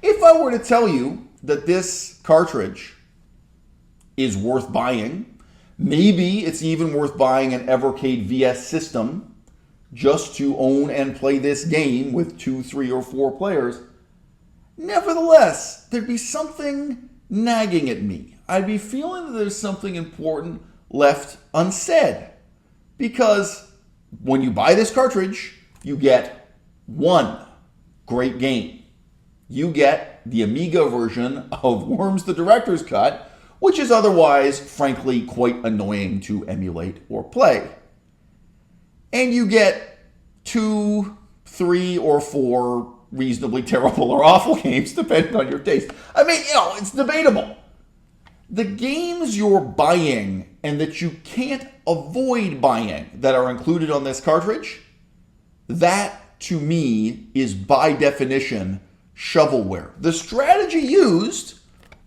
If I were to tell you that this cartridge is worth buying, maybe it's even worth buying an Evercade VS system just to own and play this game with 2, 3, or 4 players, nevertheless, there'd be something nagging at me. I'd be feeling that there's something important left unsaid. Because when you buy this cartridge, you get one great game. You get the Amiga version of Worms the Director's Cut, which is otherwise, frankly, quite annoying to emulate or play. And you get 2, 3, or 4 reasonably terrible or awful games, depending on your taste. I mean, it's debatable. The games you're buying and that you can't avoid buying that are included on this cartridge, that, to me, is by definition shovelware. The strategy used,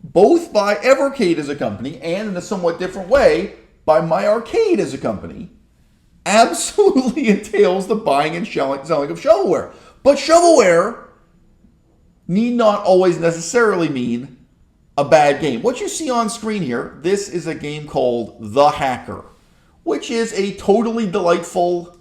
both by Evercade as a company and in a somewhat different way by My Arcade as a company, absolutely entails the buying and selling of shovelware. But shovelware need not always necessarily mean a bad game. What you see on screen here, this is a game called The Hacker, which is a totally delightful,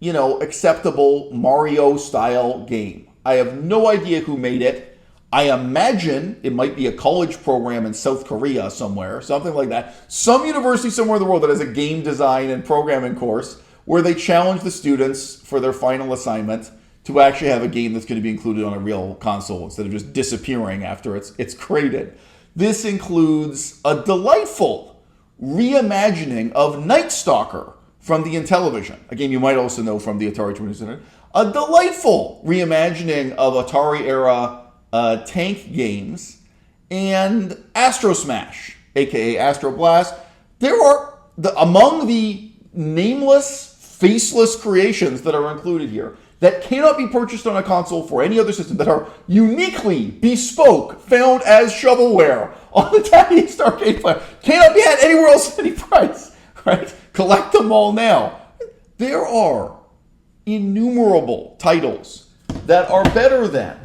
acceptable Mario-style game. I have no idea who made it. I imagine it might be a college program in South Korea somewhere, something like that. Some university somewhere in the world that has a game design and programming course where they challenge the students for their final assignment to actually have a game that's going to be included on a real console instead of just disappearing after it's created. This includes a delightful reimagining of Night Stalker from the Intellivision, a game you might also know from the Atari 2600. A delightful reimagining of Atari-era tank games, and Astro Smash, aka Astro Blast. There are, among the nameless, faceless creations that are included here, that cannot be purchased on a console for any other system, that are uniquely bespoke, found as shovelware on the Tiny East Arcade player, cannot be had anywhere else at any price, right? Collect them all now. There are innumerable titles that are better than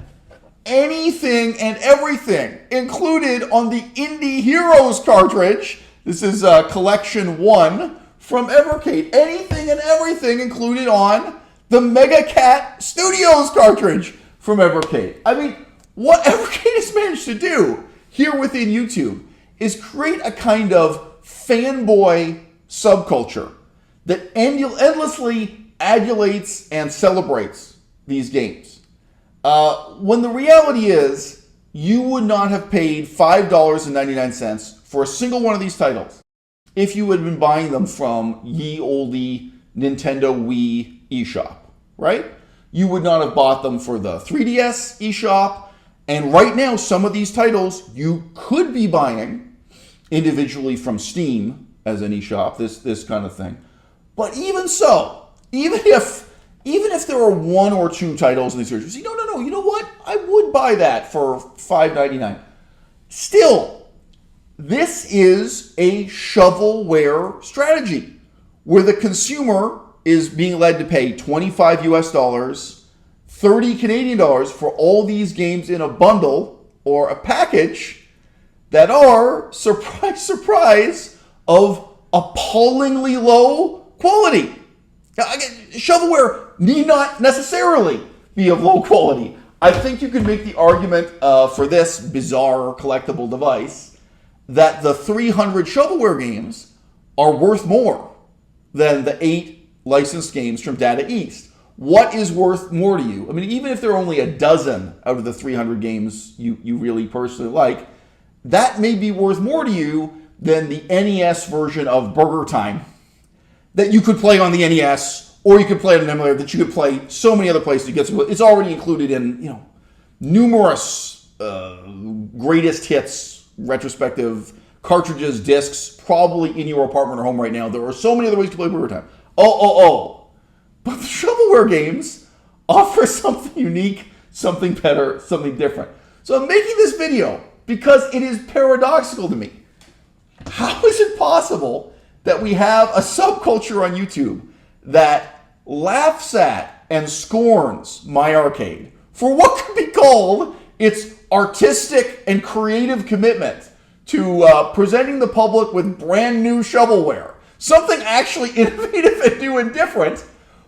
anything and everything included on the Indie Heroes cartridge. This is Collection 1 from Evercade. Anything and everything included on the Mega Cat Studios cartridge from Evercade. I mean, what Evercade has managed to do here within YouTube is create a kind of fanboy subculture that endlessly adulates and celebrates these games. When the reality is, you would not have paid $5.99 for a single one of these titles if you had been buying them from ye olde Nintendo Wii eShop, right? You would not have bought them for the 3DS eShop. And right now, some of these titles you could be buying individually from Steam as an eShop, this kind of thing. But even so, even if there are 1 or 2 titles in these series, you say, no, you know what? I would buy that for $5.99. Still, this is a shovelware strategy where the consumer is being led to pay $25 US, 30 Canadian dollars for all these games in a bundle or a package that are, surprise, surprise, of appallingly low quality. Now, again, shovelware need not necessarily be of low quality. I think you could make the argument for this bizarre collectible device that the 300 shovelware games are worth more than the 8 licensed games from Data East. What is worth more to you? I mean, even if there are only a dozen out of the 300 games you really personally like, that may be worth more to you than the NES version of Burger Time that you could play on the NES, or you could play it on an emulator that you could play so many other places. It's already included in numerous greatest hits, retrospective cartridges, discs, probably in your apartment or home right now. There are so many other ways to play Burger Time. But the shovelware games offer something unique, something better, something different. So I'm making this video because it is paradoxical to me. How is it possible that we have a subculture on YouTube that laughs at and scorns My Arcade for what could be called its artistic and creative commitment to presenting the public with brand new shovelware, something actually innovative and new and different.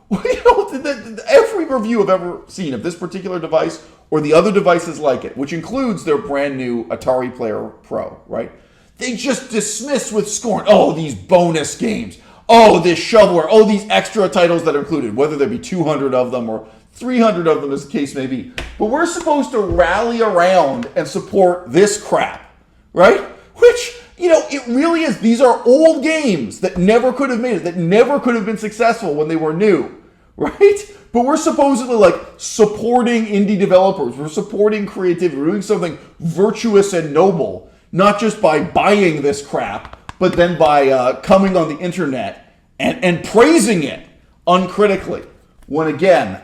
Every review I've ever seen of this particular device or the other devices like it, which includes their brand new Atari Player Pro, right? They just dismiss with scorn, oh, these bonus games, oh, this shovelware, oh, these extra titles that are included, whether there be 200 of them or 300 of them as the case may be. But we're supposed to rally around and support this crap, right? Which, it really is. These are old games that never could have made it, that never could have been successful when they were new, right? But we're supposedly like supporting indie developers. We're supporting creativity. We're doing something virtuous and noble, not just by buying this crap, but then by coming on the internet and praising it uncritically. When again,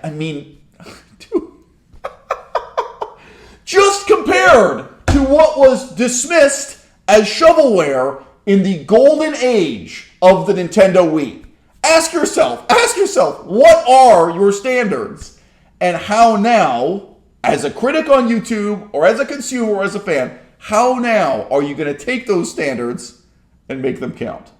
dude, just compared to what was dismissed as shovelware in the golden age of the Nintendo Wii. Ask yourself, what are your standards? And how now, as a critic on YouTube, or as a consumer, or as a fan, how now are you going to take those standards and make them count?